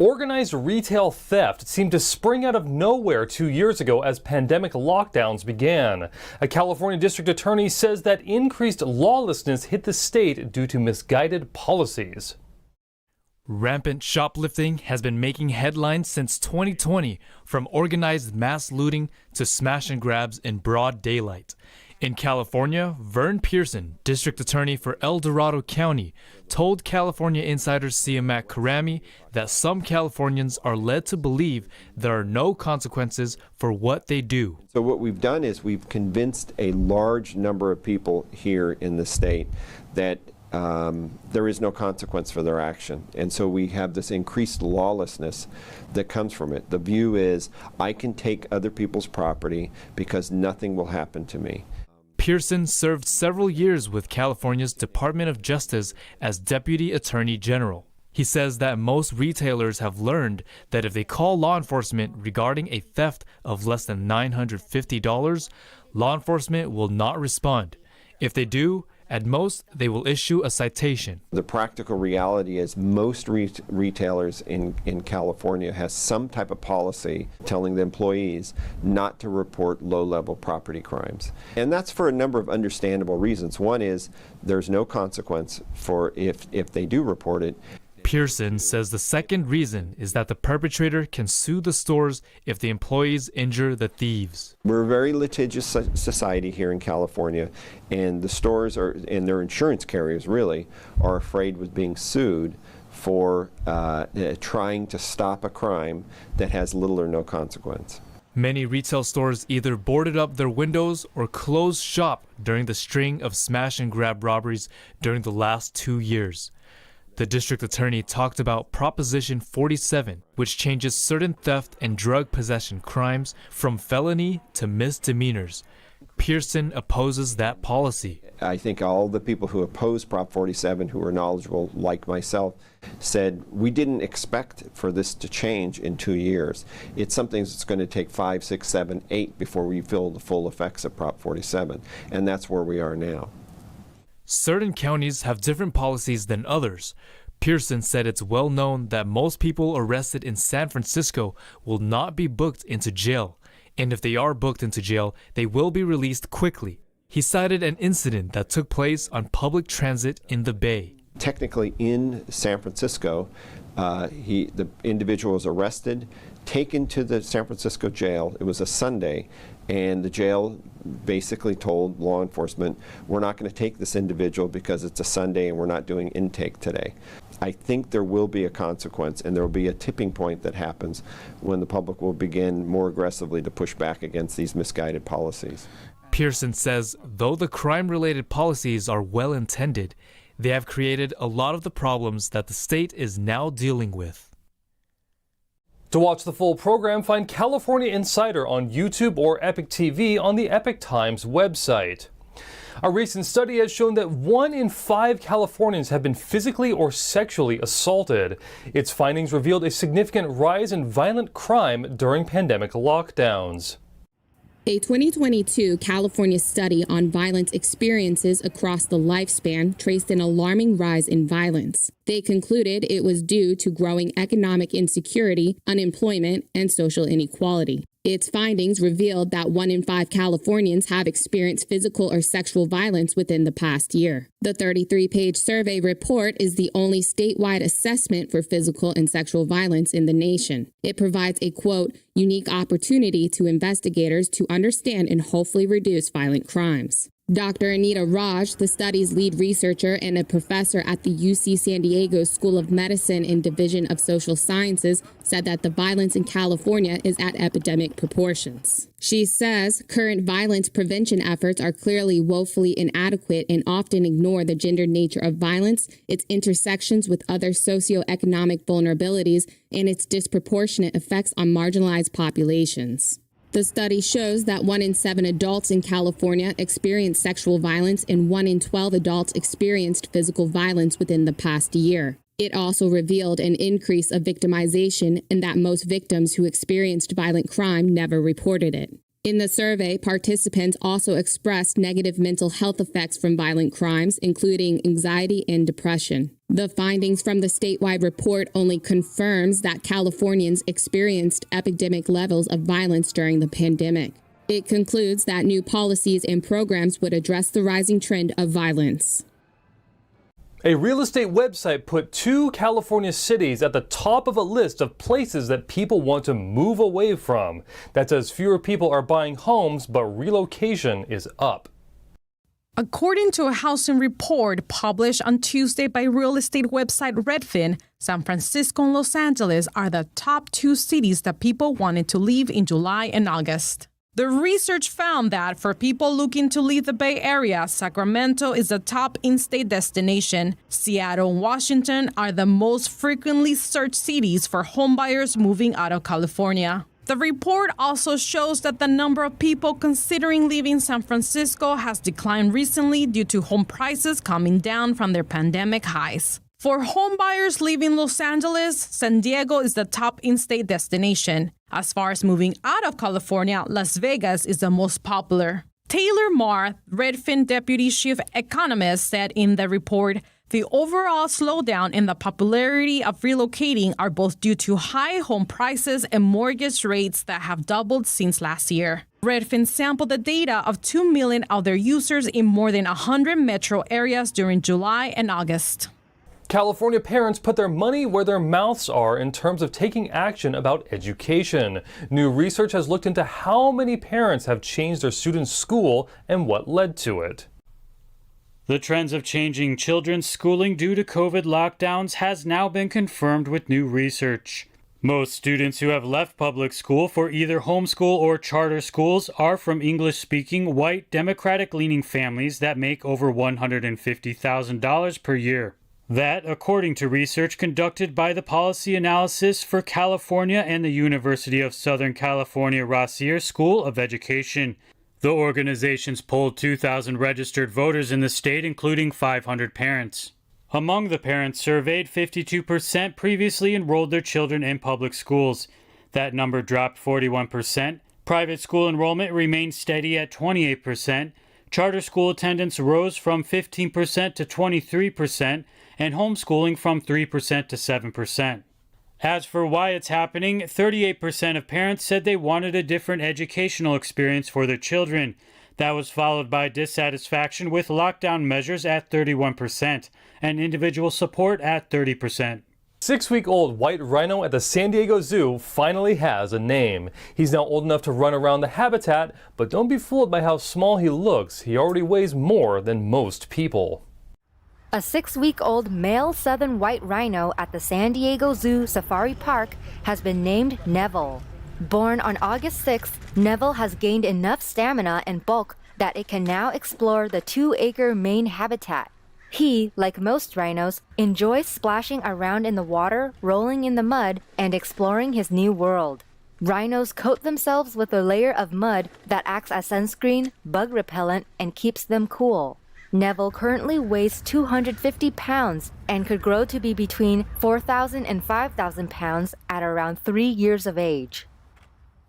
Organized retail theft seemed to spring out of nowhere 2 years ago as pandemic lockdowns began. A California district attorney says that increased lawlessness hit the state due to misguided policies. Rampant shoplifting has been making headlines since 2020, from organized mass looting to smash and grabs in broad daylight. In California, Vern Pearson, district attorney for El Dorado County, told California Insider Siamak Karami that some Californians are led to believe there are no consequences for what they do. So what we've done is we've convinced a large number of people here in the state that there is no consequence for their action. And so we have this increased lawlessness that comes from it. The view is, I can take other people's property because nothing will happen to me. Pearson served several years with California's Department of Justice as Deputy Attorney General. He says that most retailers have learned that if they call law enforcement regarding a theft of less than $950, law enforcement will not respond. If they do, at most, they will issue a citation. The practical reality is most retailers in California has some type of policy telling the employees not to report low-level property crimes. And that's for a number of understandable reasons. One is there's no consequence for if they do report it. Pearson says the second reason is that the perpetrator can sue the stores if the employees injure the thieves. We're a very litigious society here in California, and the stores and their insurance carriers really are afraid with being sued for trying to stop a crime that has little or no consequence. Many retail stores either boarded up their windows or closed shop during the string of smash and grab robberies during the last 2 years. The district attorney talked about Proposition 47, which changes certain theft and drug possession crimes from felony to misdemeanors. Pearson opposes that policy. I think all the people who oppose Prop 47, who are knowledgeable like myself, said we didn't expect for this to change in 2 years. It's something that's going to take 5, 6, 7, 8 before we feel the full effects of Prop 47, and that's where we are now. Certain counties have different policies than others. Pearson said it's well known that most people arrested in San Francisco will not be booked into jail, and if they are booked into jail, they will be released quickly. He cited an incident that took place on public transit in the Bay. Technically in San Francisco, the individual was arrested, taken to the San Francisco jail. It was a Sunday, and the jail basically told law enforcement, we're not going to take this individual because it's a Sunday and we're not doing intake today. I think there will be a consequence, and there will be a tipping point that happens when the public will begin more aggressively to push back against these misguided policies. Pearson says though the crime-related policies are well intended, they have created a lot of the problems that the state is now dealing with. To watch the full program, find California Insider on YouTube or Epic TV on the Epic Times website. A recent study has shown that 1 in 5 Californians have been physically or sexually assaulted. Its findings revealed a significant rise in violent crime during pandemic lockdowns. A 2022 California study on violence experiences across the lifespan traced an alarming rise in violence. They concluded it was due to growing economic insecurity, unemployment, and social inequality. Its findings revealed that 1 in 5 Californians have experienced physical or sexual violence within the past year. The 33-page survey report is the only statewide assessment for physical and sexual violence in the nation. It provides a, quote, unique opportunity to investigators to understand and hopefully reduce violent crimes. Dr. Anita Raj, the study's lead researcher and a professor at the UC San Diego School of Medicine and Division of Social Sciences, said that the violence in California is at epidemic proportions. She says current violence prevention efforts are clearly woefully inadequate and often ignore the gendered nature of violence, its intersections with other socioeconomic vulnerabilities, and its disproportionate effects on marginalized populations. The study shows that 1 in 7 adults in California experienced sexual violence and 1 in 12 adults experienced physical violence within the past year. It also revealed an increase of victimization and that most victims who experienced violent crime never reported it. In the survey, participants also expressed negative mental health effects from violent crimes, including anxiety and depression. The findings from the statewide report only confirms that Californians experienced epidemic levels of violence during the pandemic. It concludes that new policies and programs would address the rising trend of violence. A real estate website put 2 California cities at the top of a list of places that people want to move away from. That's as fewer people are buying homes, but relocation is up. According to a housing report published on Tuesday by real estate website Redfin, San Francisco and Los Angeles are the top 2 cities that people wanted to leave in July and August. The research found that for people looking to leave the Bay Area, Sacramento is the top in-state destination. Seattle and Washington are the most frequently searched cities for homebuyers moving out of California. The report also shows that the number of people considering leaving San Francisco has declined recently due to home prices coming down from their pandemic highs. For homebuyers leaving Los Angeles, San Diego is the top in-state destination. As far as moving out of California, Las Vegas is the most popular. Taylor Marr, Redfin deputy chief economist, said in the report, the overall slowdown in the popularity of relocating are both due to high home prices and mortgage rates that have doubled since last year. Redfin sampled the data of 2 million of their users in more than 100 metro areas during July and August. California parents put their money where their mouths are in terms of taking action about education. New research has looked into how many parents have changed their students' school and what led to it. The trends of changing children's schooling due to COVID lockdowns has now been confirmed with new research. Most students who have left public school for either homeschool or charter schools are from English-speaking, white, Democratic-leaning families that make over $150,000 per year. That, according to research conducted by the Policy Analysis for California and the University of Southern California Rossier School of Education. The organizations polled 2,000 registered voters in the state, including 500 parents. Among the parents surveyed, 52% previously enrolled their children in public schools. That number dropped 41%. Private school enrollment remained steady at 28%. Charter school attendance rose from 15% to 23%, and homeschooling from 3% to 7%. As for why it's happening, 38% of parents said they wanted a different educational experience for their children. That was followed by dissatisfaction with lockdown measures at 31% and individual support at 30%. 6-week-old white rhino at the San Diego Zoo finally has a name. He's now old enough to run around the habitat, but don't be fooled by how small he looks. He already weighs more than most people. A 6-week-old male southern white rhino at the San Diego Zoo Safari Park has been named Neville. Born on August 6th, Neville has gained enough stamina and bulk that it can now explore the 2-acre main habitat. He, like most rhinos, enjoys splashing around in the water, rolling in the mud, and exploring his new world. Rhinos coat themselves with a layer of mud that acts as sunscreen, bug repellent, and keeps them cool. Neville currently weighs 250 pounds and could grow to be between 4,000 and 5,000 pounds at around 3 years of age.